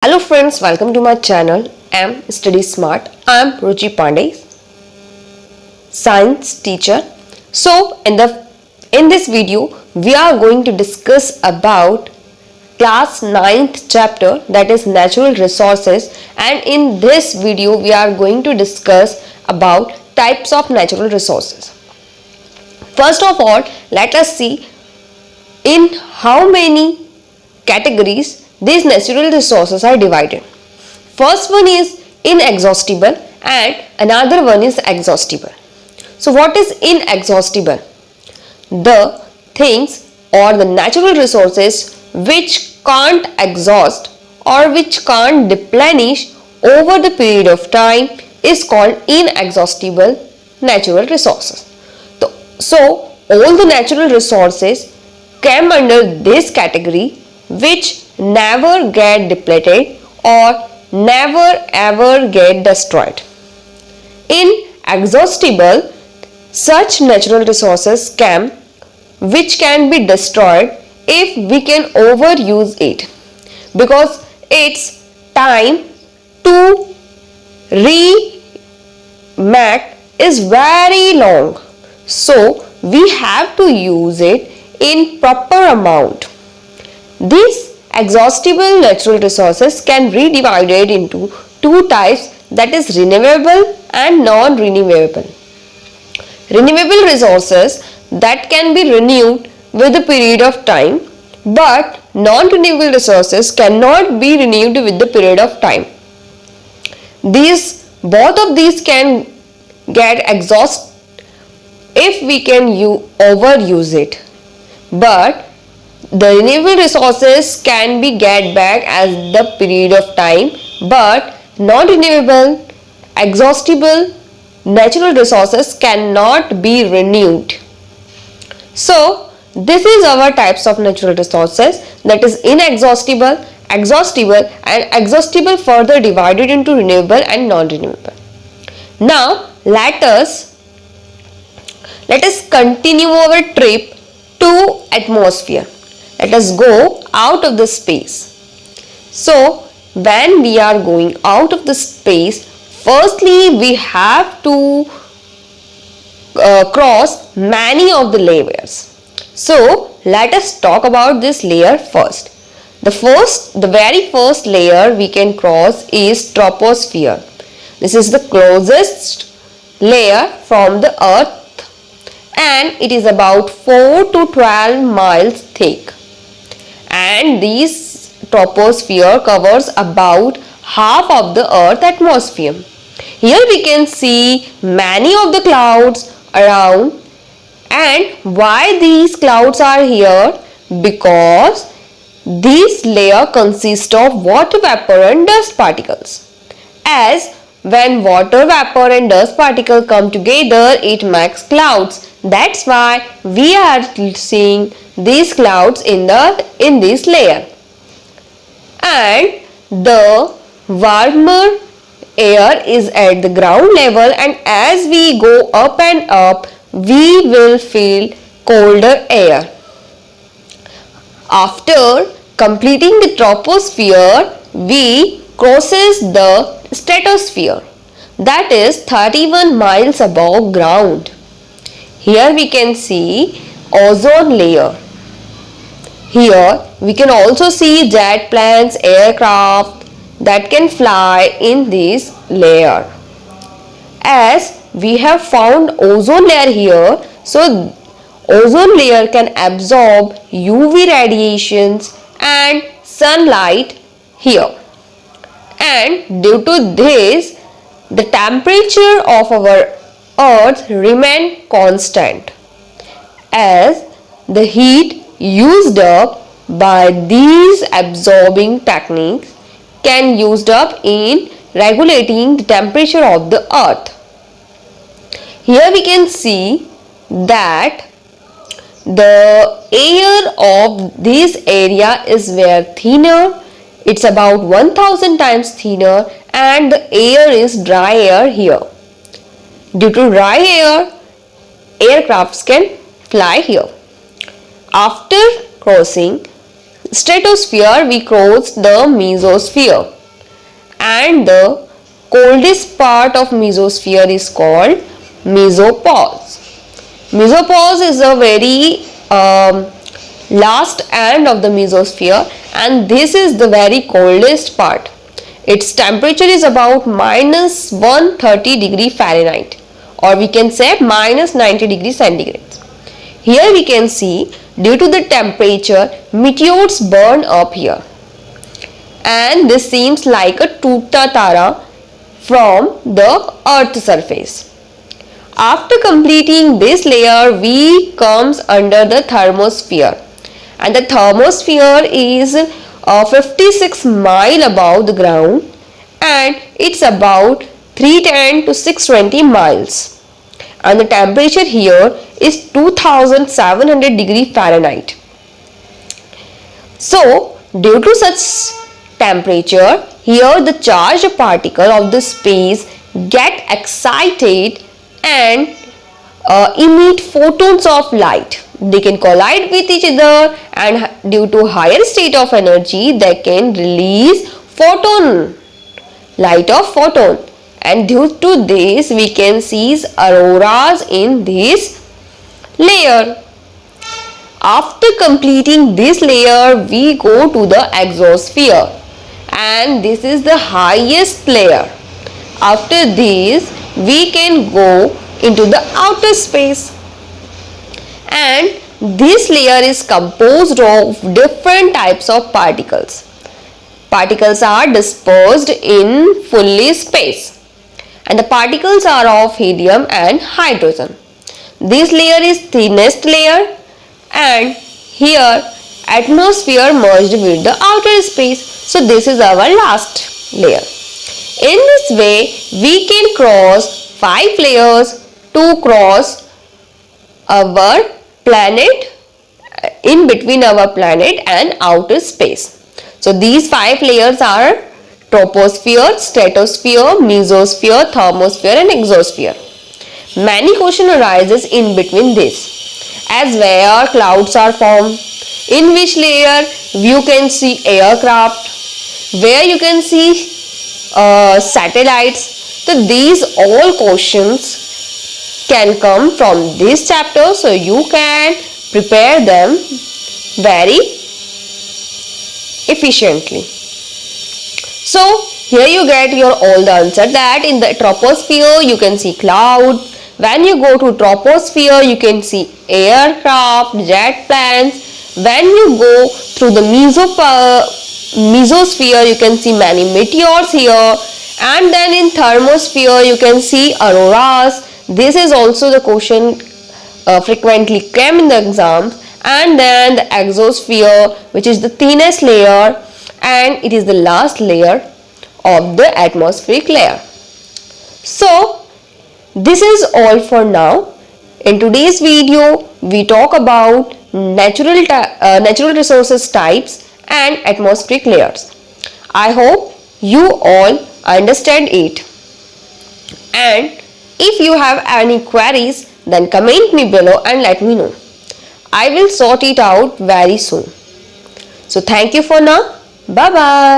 Hello friends, welcome to my channel. I'm Study Smart. I'm Ruchi Pandey, science teacher. So in this video we are going to discuss about class 9th chapter, that is natural resources, and in this video we are going to discuss about types of natural resources. First of all, let us see in how many categories these natural resources are divided. First one is inexhaustible and another one is exhaustible. So what is inexhaustible? The things or the natural resources which can't exhaust or which can't replenish over the period of time is called inexhaustible natural resources. So all the natural resources come under this category which never get depleted or never ever get destroyed. Inexhaustible, such natural resources which can be destroyed if we can overuse it, because its time to remake is very long, so we have to use it in proper amount. These exhaustible natural resources can be divided into two types, that is renewable and non-renewable. Renewable resources that can be renewed with a period of time, but non-renewable resources cannot be renewed with the period of time. Both of these can get exhausted if we can overuse it, but the renewable resources can be get back as the period of time, but non-renewable, exhaustible natural resources cannot be renewed. So this is our types of natural resources, that is inexhaustible, exhaustible, and exhaustible further divided into renewable and non-renewable. Now let us continue our trip to atmosphere. Let us go out of the space. So when we are going out of the space, firstly we have to cross many of the layers. So let us talk about this layer first. The very first layer we can cross is troposphere. This is the closest layer from the earth and it is about 4 to 12 miles thick. And this troposphere covers about half of the earth atmosphere. Here we can see many of the clouds around. And why these clouds are here? Because this layer consists of water vapor and dust particles. As when water vapor and dust particle come together, it makes clouds. That's why we are seeing these clouds in this layer. And the warmer air is at the ground level, and as we go up and up, we will feel colder air. After completing the troposphere, we crosses the stratosphere, that is 31 miles above ground. Here we can see ozone layer. Here we can also see jet planes, aircraft that can fly in this layer. As we have found ozone layer here, so ozone layer can absorb UV radiations and sunlight here. And due to this, the temperature of our earth remain constant, as the heat used up by these absorbing techniques can used up in regulating the temperature of the earth. Here we can see that the air of this area is very thinner. It's about 1000 times thinner, and the air is dry air here. Due to dry air, aircrafts can fly here. After crossing stratosphere, we cross the mesosphere. And the coldest part of mesosphere is called mesopause. Mesopause is the very last end of the mesosphere, and this is the very coldest part. Its temperature is about minus 130 degree Fahrenheit, or we can say minus 90 degree centigrade. Here we can see, due to the temperature, meteors burn up here. And this seems like a Toota Tara from the earth surface. After completing this layer, we comes under the thermosphere. And the thermosphere is 56 miles above the ground, and it's about 310 to 620 miles. And the temperature here is 2700 degree Fahrenheit. So, due to such temperature, here the charged particle of the space get excited and emit photons of light. They can collide with each other, and due to higher state of energy, they can release light of photon. And due to this, we can see auroras in this layer. After completing this layer, we go to the exosphere, and this is the highest layer. After this, we can go into the outer space, and this layer is composed of different types of particles. Particles are dispersed in fully space, and the particles are of helium and hydrogen. This layer is thinnest layer, and here atmosphere merged with the outer space. So this is our last layer. In this way, we can cross 5 layers to cross our planet, in between our planet and outer space. So these 5 layers are troposphere, stratosphere, mesosphere, thermosphere and exosphere. Many questions arises in between this, as where clouds are formed, in which layer you can see aircraft, where you can see satellites. So these all questions can come from this chapter, so you can prepare them very efficiently. So here you get your all the answer, that in the troposphere you can see cloud. When you go to troposphere, you can see aircraft, jet planes. When you go through the mesosphere, you can see many meteors here. And then in thermosphere, you can see auroras. This is also the question frequently came in the exams. And then the exosphere, which is the thinnest layer, and it is the last layer of the atmospheric layer. So this is all for now. In today's video, we talk about natural resources types and atmospheric layers. I hope you all understand it. And if you have any queries, then comment me below and let me know. I will sort it out very soon. So thank you for now. Bye bye.